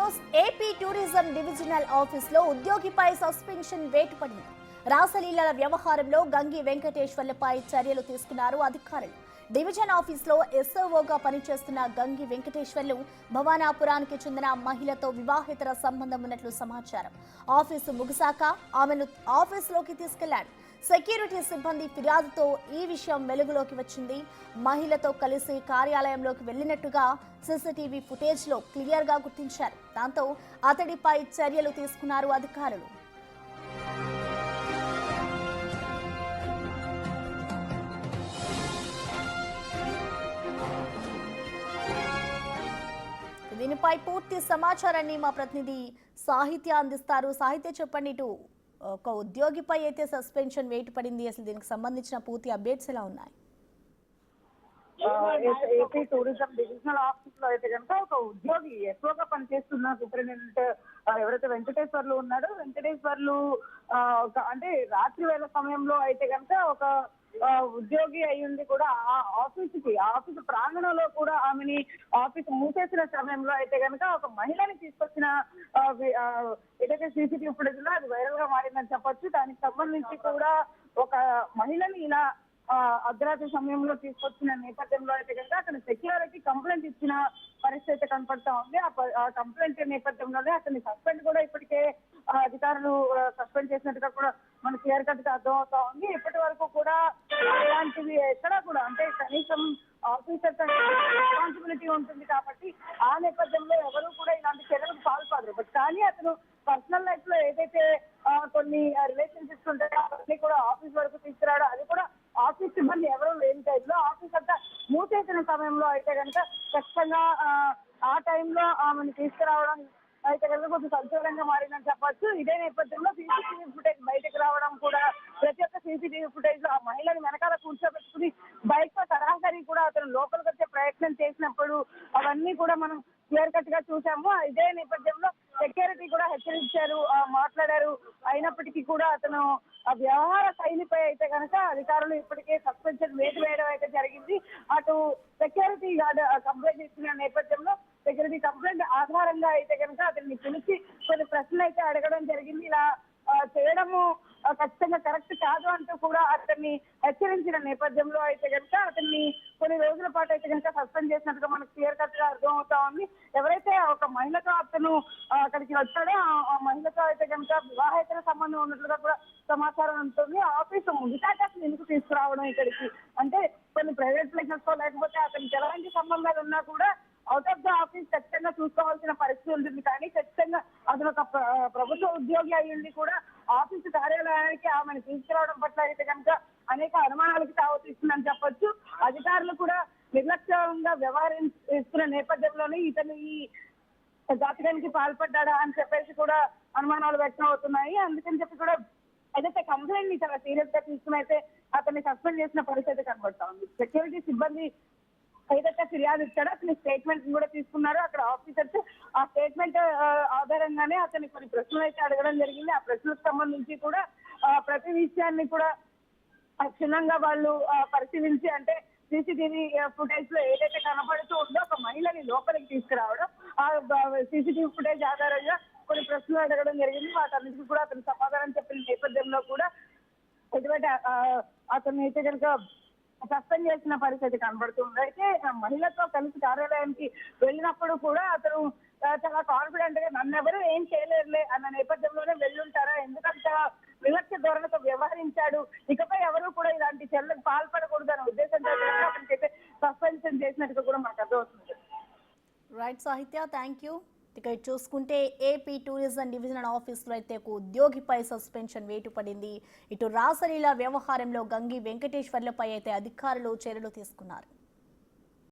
News. AP tourism divisional ఆఫీసులో ఉద్యోగిపై suspension వేటు పడింది. రాసలీలల వ్యవహారంలో గంగి వెంకటేశ్వర్లపై చర్యలు తీసుకున్నారు అధికారులు. డివిజన్ ఆఫీసులో ఎస్ఓగా పనిచేస్తున్న గంగి వెంకటేశ్వర్లు భవానాపురానికి చెందిన మహిళతో వివాహేతర సంబంధం ఉన్నట్లు సమాచారం. ఆఫీసు ముగిశాక ఆమెను ఆఫీసులోకి తీసుకెళ్లాడు. సెక్యూరిటీ సిబ్బంది ఫిర్యాదుతో ఈ విషయం వెలుగులోకి వచ్చింది. మహిళతో కలిసి కార్యాలయంలోకి వెళ్లినట్టుగా సీసీటీవీ ఫుటేజ్లో క్లియర్గా గుర్తించారు. దాంతో అతడిపై చర్యలు తీసుకున్నారు అధికారులు. దీనిపై పూర్తి సమాచారాన్ని మా ప్రతినిధి సాహిత్య అందిస్తారు. సాహిత్య, చెప్పండి. ఇటు ఒక ఉద్యోగిపై అయితే సస్పెన్షన్ వేటు పడింది, అసలు దీనికి సంబంధించిన పూర్తి అప్డేట్స్ ఎలా ఉన్నాయి? ఏపీ టూరిజం డివిజనల్ ఆఫీస్ లో అయితే కనుక ఒక ఉద్యోగి ఎక్కువగా పనిచేస్తున్న సూపరింటెండెంట్ ఎవరైతే వెంకటేశ్వర్లు ఉన్నాడో, వెంకటేశ్వర్లు అంటే రాత్రి వేళ సమయంలో అయితే కనుక ఒక ఉద్యోగి అయ్యింది కూడా ఆఫీసు ప్రాంగణంలో కూడా ఆమెని ఆఫీసు మూసేసిన సమయంలో అయితే కనుక ఒక మహిళని తీసుకొచ్చిన ఏదైతే సీసీటీవీ ఫుటేజ్ ఉందో అది వైరల్ గా మారిందని చెప్పొచ్చు. దానికి సంబంధించి కూడా ఒక మహిళని ఇలా అర్ధరాత్రి సమయంలో తీసుకొచ్చిన నేపథ్యంలో అయితే కనుక అతను సెక్యూరిటీ కంప్లైంట్ ఇచ్చిన పరిస్థితి అయితే కనపడతా ఉంది. ఆ కంప్లైంట్ నేపథ్యంలోనే అతన్ని సస్పెండ్ కూడా ఇప్పటికే అధికారులు సస్పెండ్ చేసినట్టుగా కూడా మనకు క్లియర్ కట్ గా అర్థం అవుతా ఉంది. ఇప్పటి వరకు కూడా ఇలాంటివి ఎక్కడా కూడా అంటే కనీసం ఆఫీసర్ రెస్పాన్సిబిలిటీ ఉంటుంది కాబట్టి ఆ నేపథ్యంలో ఎవరు కూడా ఇలాంటి చర్యలకు పాల్పడరు. బట్ కానీ అతను పర్సనల్ లైఫ్ లో ఏదైతే కొన్ని రిలేషన్షిప్స్ ఉంటాయో అవన్నీ కూడా ఆఫీస్ వరకు తీసుకురావడం, అది కూడా ఆఫీస్ సిబ్బంది ఎవరూ లేని టైంలో ఆఫీస్ అంతా మూసేసిన సమయంలో అయితే కనుక ఖచ్చితంగా ఆ టైంలో ఆమెను తీసుకురావడం అయితే కనుక కొంచెం సంచలనంగా మారిందని చెప్పొచ్చు. ఇదే నేపథ్యంలో సీసీటీవీ ఫుటేజ్ బయటకు రావడం కూడా, ప్రతి ఒక్క సీసీటీవీ ఫుటేజ్ లో ఆ మహిళని వెనకాల కూర్చోబెట్టుకుని బైక్ తో సరాసరి కూడా అతను లోపలికి వచ్చే ప్రయత్నం చేసినప్పుడు అవన్నీ కూడా మనం క్లియర్ కట్ గా చూసాము. ఇదే నేపథ్యంలో సెక్యూరిటీ కూడా హెచ్చరించారు, మాట్లాడారు. అయినప్పటికీ కూడా అతను ఆ వ్యవహార శైలిపై అయితే కనుక అధికారులు ఇప్పటికే సస్పెన్షన్ వేటు వేయడం అయితే జరిగింది. అటు సెక్యూరిటీ గార్డ్ కంప్లైంట్ ఇచ్చిన నేపథ్యంలో సెక్యూరిటీ కంప్లైంట్ ఆధారంగా అయితే కనుక అతన్ని పిలిచి కొన్ని ప్రశ్నలు అయితే అడగడం జరిగింది. ఇలా చేయడము ఖచ్చితంగా కరెక్ట్ కాదు అంటూ కూడా అతన్ని హెచ్చరించిన నేపథ్యంలో అయితే కనుక అతన్ని కొన్ని రోజుల పాటు అయితే కనుక సస్పెండ్ చేసినట్టుగా మనకు క్లియర్ కట్ గా అర్థం అవుతా ఉంది. ఎవరైతే ఒక మహిళతో అతను అక్కడికి వచ్చాడో ఆ మహిళతో అయితే కనుక వివాహేతర సంబంధం ఉన్నట్లుగా కూడా సమాచారం ఉంటుంది. ఆఫీసు ముగిశాక అసలు ఎందుకు తీసుకురావడం ఇక్కడికి అంటే కొన్ని ప్రైవేట్ ప్లేసెస్ తో లేకపోతే అతనికి ఎలాంటి సంబంధాలు ఉన్నా కూడా అవుట్ ఆఫ్ ద ఆఫీస్ ఖచ్చితంగా చూసుకోవాల్సిన పరిస్థితి ఉంటుంది. కానీ ఖచ్చితంగా అతను ఒక ప్రభుత్వ ఉద్యోగి అయ్యింది కూడా ఆఫీసు కార్యాలయానికి ఆమెను తీసుకురావడం పట్ల అయితే కనుక అనేక అనుమానాలకు తావతీస్తుందని చెప్పొచ్చు. అధికారులు కూడా నిర్లక్ష్యంగా వ్యవహరిస్తున్న నేపథ్యంలోనే ఇతను ఈ ఘాతుకానికి పాల్పడ్డా అని చెప్పేసి కూడా అనుమానాలు వ్యక్తం అవుతున్నాయి. అందుకని చెప్పి కూడా ఏదైతే కంప్లైంట్ ని చాలా సీరియస్ గా తీసుకుని అయితే అతన్ని సస్పెండ్ చేసిన పరిస్థితి కనబడతా ఉంది. సెక్యూరిటీ సిబ్బంది ఏదైతే ఫిర్యాదు ఇచ్చాడో అతని స్టేట్మెంట్ కూడా తీసుకున్నారు. అక్కడ ఆఫీసర్స్ ఆ స్టేట్మెంట్ ఆధారంగానే అతని కొన్ని ప్రశ్నలు అయితే అడగడం జరిగింది. ఆ ప్రశ్నలకు సంబంధించి కూడా ప్రతి విషయాన్ని కూడా క్షుణ్ణంగా వాళ్ళు పరిశీలించి అంటే సీసీటీవీ ఫుటేజ్ లో ఏదైతే కనబడుతూ ఉందో ఒక మహిళని లోపలికి తీసుకురావడం, ఆ సీసీటీవీ ఫుటేజ్ ఆధారంగా కొన్ని ప్రశ్నలు అడగడం జరిగింది. వాటన్నిటికీ కూడా అతను సమాధానం చెప్పిన నేపథ్యంలో కూడా ఎటువంటి అతన్ని అయితే కనుక సస్పెండ్ చేసిన పరిస్థితి కనబడుతుంది. అయితే మహిళతో కలిసి కార్యాలయానికి వెళ్ళినప్పుడు కూడా అతను చాలా కాన్ఫిడెంట్ గా నన్నెవరూ ఏం చేయలేరులే అన్న నేపథ్యంలోనే వెళ్ళుంటారా, ఎందుకంత వివక్ష ధోరణితో వ్యవహరించాడు, ఇకపై ఎవరు కూడా ఇలాంటి చర్యలకు పాల్పడకూడదు అనే ఉద్దేశంతో అతనికైతే సస్పెన్షన్ చేసినట్టుగా కూడా మాకు అర్థమవుతుంది. రైట్ సాహిత్య, థ్యాంక్ యూ. ఇక చూసుకుంటే ఏపీ టూరిజం డివిజనల్ ఆఫీసులో అయితే ఒక ఉద్యోగిపై సస్పెన్షన్ వేటు పడింది. ఇటు రాసలీల వ్యవహారంలో గంగి వెంకటేశ్వర్లపై అయితే అధికారులు చర్యలు తీసుకున్నారు.